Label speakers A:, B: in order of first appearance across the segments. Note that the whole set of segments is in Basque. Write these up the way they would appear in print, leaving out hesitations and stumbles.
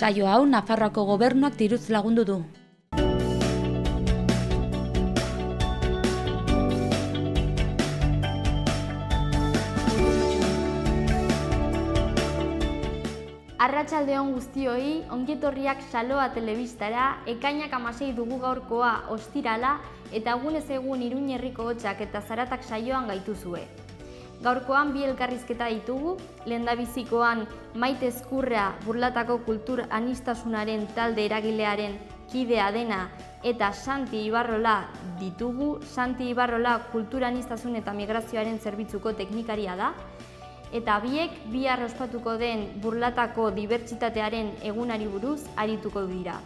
A: Saio hau Nafarroako gobernuak diruz lagundu du.
B: Arratsaldeon guztioi, ongietorriak Saloa telebistara, ekainak 16 dugu gaurkoa ostirala eta egunez egun Iruin herriko hotsak eta zaratak saioan gaituzue. Gaurkoan bi elkarrizketa ditugu, lehendabizikoan Maite Ezkurra Burlatako kultur aniztasunaren talde eragilearen kidea dena eta Santi Ibarrola ditugu. Santi Ibarrola kultur aniztasun eta migrazioaren zerbitzuko teknikaria da. Eta biek bihar ospatuko den Burlatako dibertsitatearen egunari buruz arituko dira.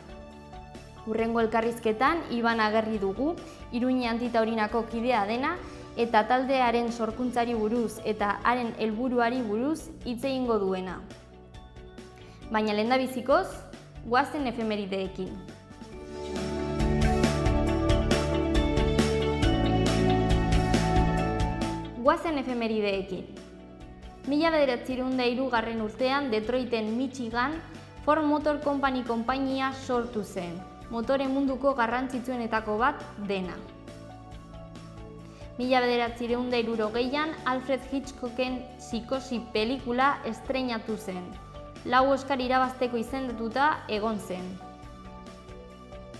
B: Hurrengo elkarrizketan Iban Agerri dugu, Iruin Antitaurinako kidea dena eta taldearen sorkuntzari buruz eta haren helburuari buruz hitz egingo duena. Baina lehendabizikoz, goazen efemerideekin. Goazen efemerideekin. 1903 urtean Detroiten, Michigan, Ford Motor Company konpainia sortu zen, motore munduko garrantzitsuenetako bat dena. 1960an Alfred Hitchcocken Psikosi pelikula estreinatu zen. 4 Oscar irabazteko izendatuta egon zen.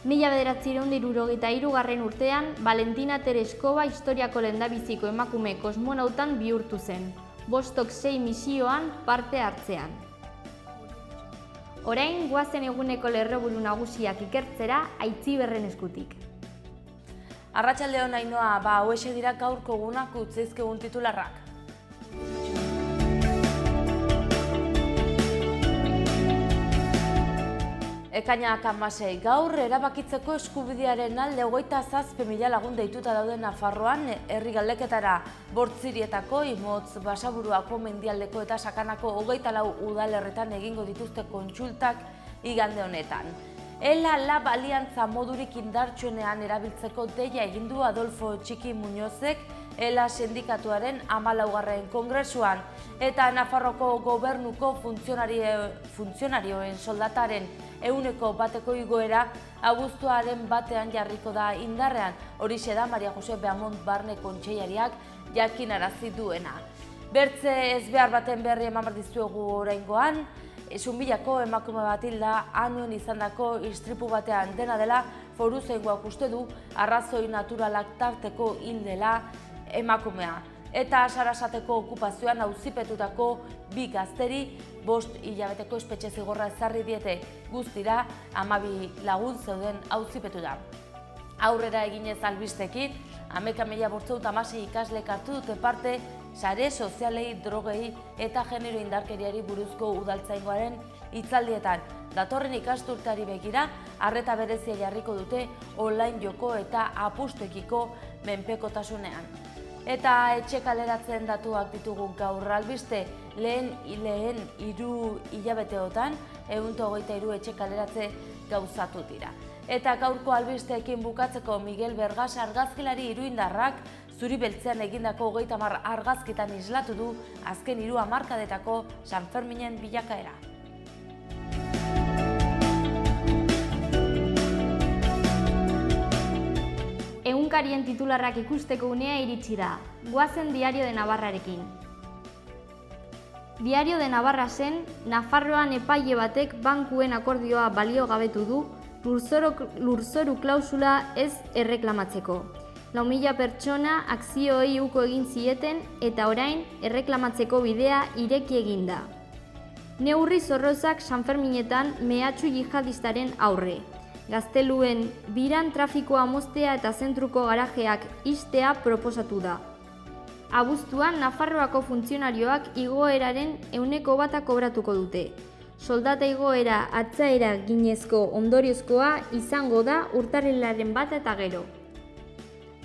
B: 1973 urtean Valentina Tereshkova historiako lehendabiziko emakume kosmonautan bihurtu zen, Vostok 6 misioan parte hartzean. Orain goazen eguneko lerroburu nagusiak ikertzera Aitziberren eskutik.
C: Arratsaldeon Ainhoa, hauexe dira gaurko egunak utzaizkigun titularrak. Ekainak 16 gaur erabakitzeko eskubidearen alde 27.000 lagun deituta daude Nafarroan herri galdeketara. Bortzirietako, Imotz, Basaburuako, Mendialdeko eta Sakanako 24 udalerretan egingo dituzte kontsultak igande honetan. Ela Lab aliantza modurik indartsuenean erabiltzeko deia egin du Adolfo Txiki Muñozek Ela sindikatuaren 14. kongresuan eta Nafarroko gobernuko funtzionarioen soldataren 100% igoera abuztuaren batean jarriko da indarrean. Horixe da Maria Jose Beamont Barne kontseilariak jakinarazi duena. Bertze ezbehar baten berri eman behar dizuegu oraingoan. Zunbilako emakume bat hilda anuen izandako istripu batean, dena dela foruzaingoak uste du arrazoi naturalak tarteko hil dela emakumea. Eta Sarasateko okupazioan auzipetutako 2 gazteri 5 hilabeteko espetxe zigorra ezarri diete, guztira 12 lagun zeuden auzipetuta. Aurrera eginez albistekin, 11.556 ikaslek hartu dute parte sare sozialei, drogei eta genero indarkeriari buruzko udaltzaingoaren hitzaldietan. Datorren ikasturteari begira, arreta berezia jarriko dute online joko eta apustuekiko menpekotasunean. Eta etxe kaleratzen datuak ditugun gaur albiste, lehen 3 hilabeteotan 123 etxe kaleratze gauzatu dira. Eta gaurko albisteekin bukatzeko Miguel Bergas argazkilari iruindarrak zuri beltzean egindako 30 argazkitan islatu du azken 3 hamarkadetako Sanferminen bilakaera.
B: Egunkarien titularrak ikusteko unea iritsi da. Goazen Diario de Navarrarekin. Diario de Navarra zen, Nafarroan epaile batek bankuen akordioa baliogabetu du lurzoru klausula ez erreklamatzeko. 4.000 pertsona akzioei uko egin zieten eta orain erreklamatzeko bidea ireki egin da. Neurri zorrozak Sanferminetan mehatxu jihadistaren aurre. Gazteluen biran trafikoa moztea eta zentruko garajeak ixtea proposatu da. Abuztuan Nafarroako funtzionarioak igoeraren 100% kobratuko dute. Soldata igoera atzaera ginezko ondoriozkoa izango da urtarrilaren 1 eta gero.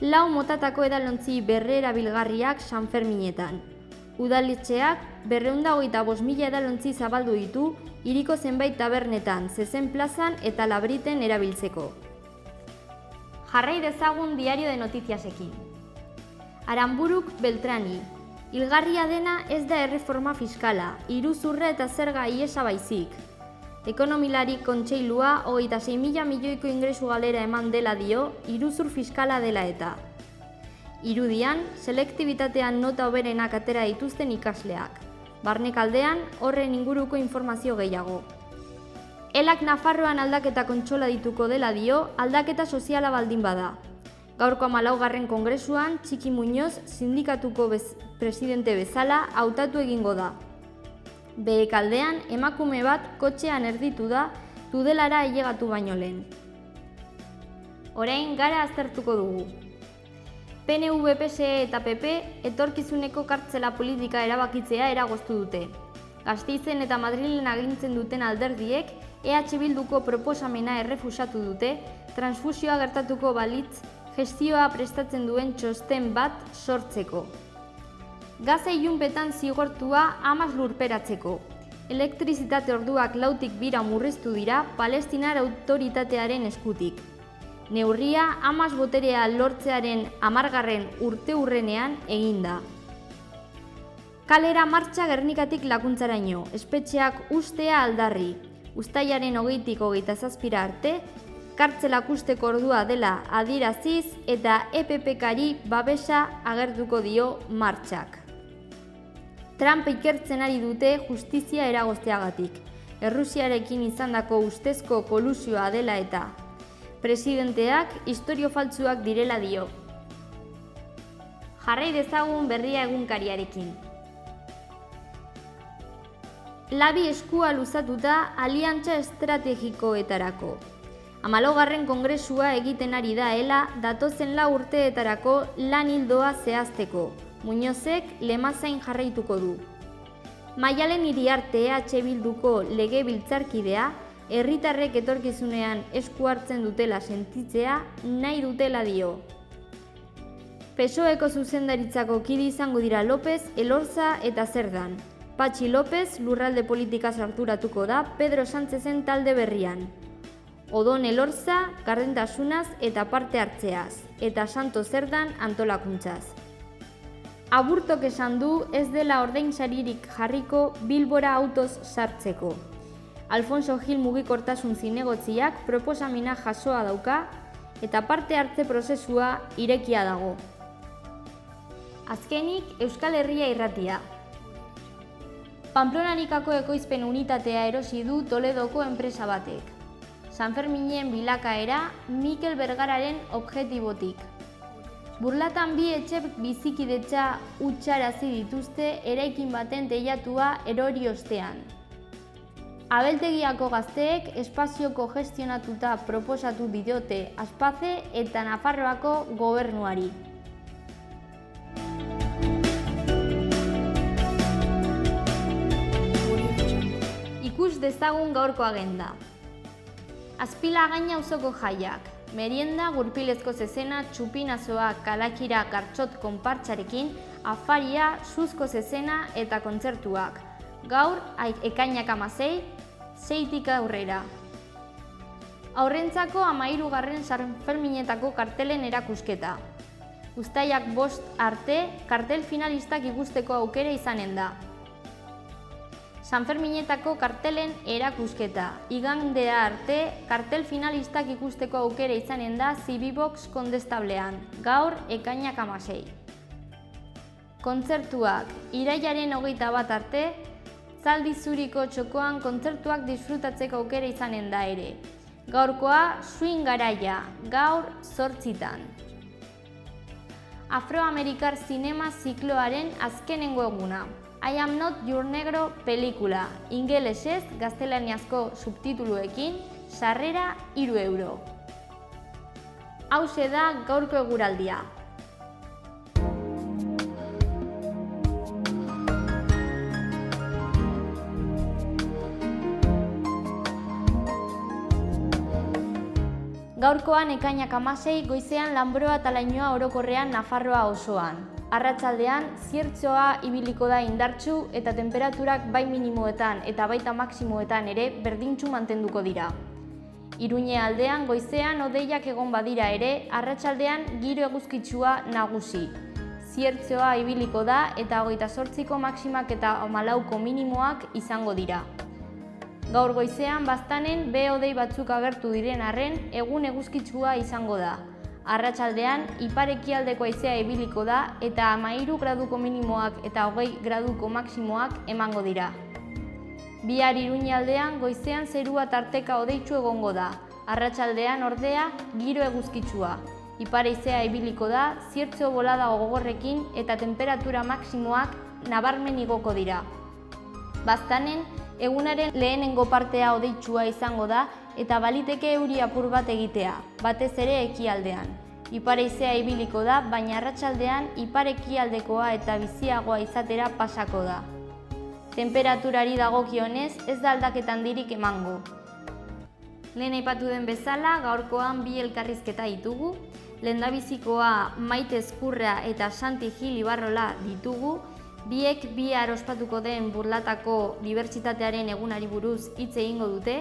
B: 4 motatako edalontzi berrerabilgarriak Sanferminetan. Udaletxeak 225.000 edalontzi zabaldu ditu hiriko zenbait tabernetan, Zezen plazan eta Labriten erabiltzeko. Jarrai dezagun Diario de Notiziasekin. Aranburuk Beltrani. Hilgarria dena ez da erreforma fiskala, iruzurra eta zerga ihesa baizik. Ekonomilari kontseilua 26.000 milioiko ingresu galera eman dela dio, iruzur fiskala dela eta. Irudian, selektibitatean nota hoberenak atera dituzten ikasleak. Barnekaldean, horren inguruko informazio gehiago. Elak Nafarroan aldaketa kontsola dituko dela dio, aldaketa soziala baldin bada. Gaurko 14. kongresuan, Txiki Muñoz sindikatuko presidente bezala hautatu egingo da. Behekaldean, emakume bat kotxean erditu da, Tudelara ailegatu baino lehen. Orain gara aztertuko dugu. PNV, PSE eta PP etorkizuneko kartzela politika erabakitzea eragoztu dute. Gasteizen eta Madrilen agintzen duten alderdiek EH Bilduko proposamena errefusatu dute, transfusioa gertatuko balitz gestioa prestatzen duen txosten bat sortzeko. Gaza ilunpetan zigortua 10 lurperatzeko. Elektrizitate orduak 4tik 2 murriztu dira Palestinar autoritatearen eskutik. Neurria Hamas boterea lortzearen 10. urteurrenean eginda. Kalera martxa Gernikatik Lakuntzaraino, espetxeak ustea aldarri. Uztailaren 20tik 27 arte, kartzelak usteko ordua dela adieraziz eta EPP-kari babesa agertuko dio martxak. Trump ikertzen ari dute justizia eragozteagatik. Errusiarekin izandako ustezko kolusioa dela eta. Presidenteak istorio faltsuak direla dio. Jarrai dezagun berria egunkariarekin. Labi eskua luzatuta aliantza estrategikoetarako. 14. kongresua egiten ari da ela datozen 4 urteetarako lan ildoa zehazteko. Muñozek lemazain jarraituko du. Maialen Iriarte EH Bilduko legebiltzarkidea, herritarrek etorkizunean esku hartzen dutela sentitzea nahi dutela dio. PSOEko zuzendaritzako kide izango dira López, Elorza eta Zerdan. Patxi López lurralde politika sarturatuko da Pedro Sánchezen talde berrian. Odon Elorza gardentasunaz eta parte hartzeaz, eta Santo Zerdan antolakuntzaz. Aburtok esan du ez dela ordainsaririk jarriko Bilbora autoz sartzeko. Alfonso Gil mugikortasun zinegotziak proposamena jasoa dauka eta parte hartze prozesua irekia dago. Azkenik, Euskal Herria irratia. Pamplonarikako ekoizpen unitatea erosi du Toledoko enpresa batek. Sanferminen bilakaera Mikel Bergararen objektibotik. Burlatan 2 etxe bizikidetza hutsarazi dituzte eraikin baten teilatua erori ostean. Abeltegiako gazteek espazioko gestionatuta proposatu diote Aspace eta Nafarroako gobernuari. Ikus dezagun gaurko agenda. Azpilagaina auzoko jaiak. Merienda, gurpilezko zezena, txupinazoa, kalakira, gartxot konpartxarekin, afaria, suzko zezena eta kontzertuak. Gaur, ekainak 16, 6tik aurrera. Aurrentzako 13. Sanferminetako kartelen erakusketa. Uztailak 5 arte, kartel finalistak ikusteko aukera izanen da. Sanferminetako kartelen erakusketa. Igandea arte, kartel finalistak ikusteko aukera izanen da Zibibox kondestablean. Gaur, ekainak 16. Kontzertuak. Irailaren 21 arte, Zaldi Zuriko txokoan kontzertuak disfrutatzeko aukera izanen da ere. Gaurkoa, Swing Garaia. Gaur, 8:00. Afroamerikar zinema zikloaren azkenengo eguna. I Am Not Your Negro pelikula, ingelesez gaztelaniazko subtituluekin, sarrera 3 euro. Hauxe da gaurko eguraldia. Gaurkoan ekainak 16, goizean Lanbroa eta Lainoa orokorrean Nafarroa osoan. Arratsaldean, ziertzoa ibiliko da indartsu eta temperaturak bai minimoetan eta baita maximoetan ere berdintsu mantenduko dira. Iruñe aldean goizean hodeiak egon badira ere, arratsaldean giro eguzkitsua nagusi. Ziertzoa ibiliko da eta 28ko maximak eta 14ko minimoak izango dira. Gaur goizean Baztanen behe-hodei batzuk agertu diren arren, egun eguzkitsua izango da. Arratsaldean ipar-ekialdeko haizea ibiliko da eta 13 graduko minimoak eta 20 graduko maximoak emango dira. Bihar Iruñaldean goizean zerua tarteka hodeitsu egongo da. Arratsaldean ordea giro eguzkitsua. Ipar-haizea ibiliko da, ziertzo bolada gogorrekin eta temperatura maximoak nabarmen igoko dira. Baztanen egunaren lehenengo partea hodeitsua izango da eta baliteke euri apur bat egitea, batez ere ekialdean. Ipar-haizea ibiliko da, baina arratsaldean ipar-ekialdekoa eta biziagoa izatera pasako da. Temperaturari dagokionez ez da aldaketa handirik emango. Lehen aipatu den bezala, gaurkoan bi elkarrizketa ditugu. Lehendabizikoa Maite Ezkurra eta Santi Gil Ibarrola ditugu. Biek bihar ospatuko den Burlatako Dibertsitatearen egunari buruz hitz egingo dute.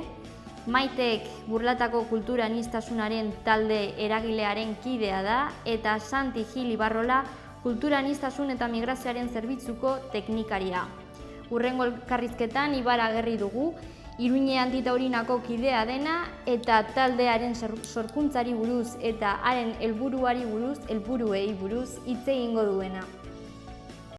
B: Maitek Burlatako kultura aniztasunaren talde eragilearen kidea da eta Santi Gil Ibarrola kultura aniztasun eta migrazioaren zerbitzuko teknikaria. Hurrengo elkarrizketan Ibar Agerri dugu, Iruñe Antitaurinako kidea dena eta taldearen sorkuntzari buruz eta haren helburuei buruz hitz egingo duena.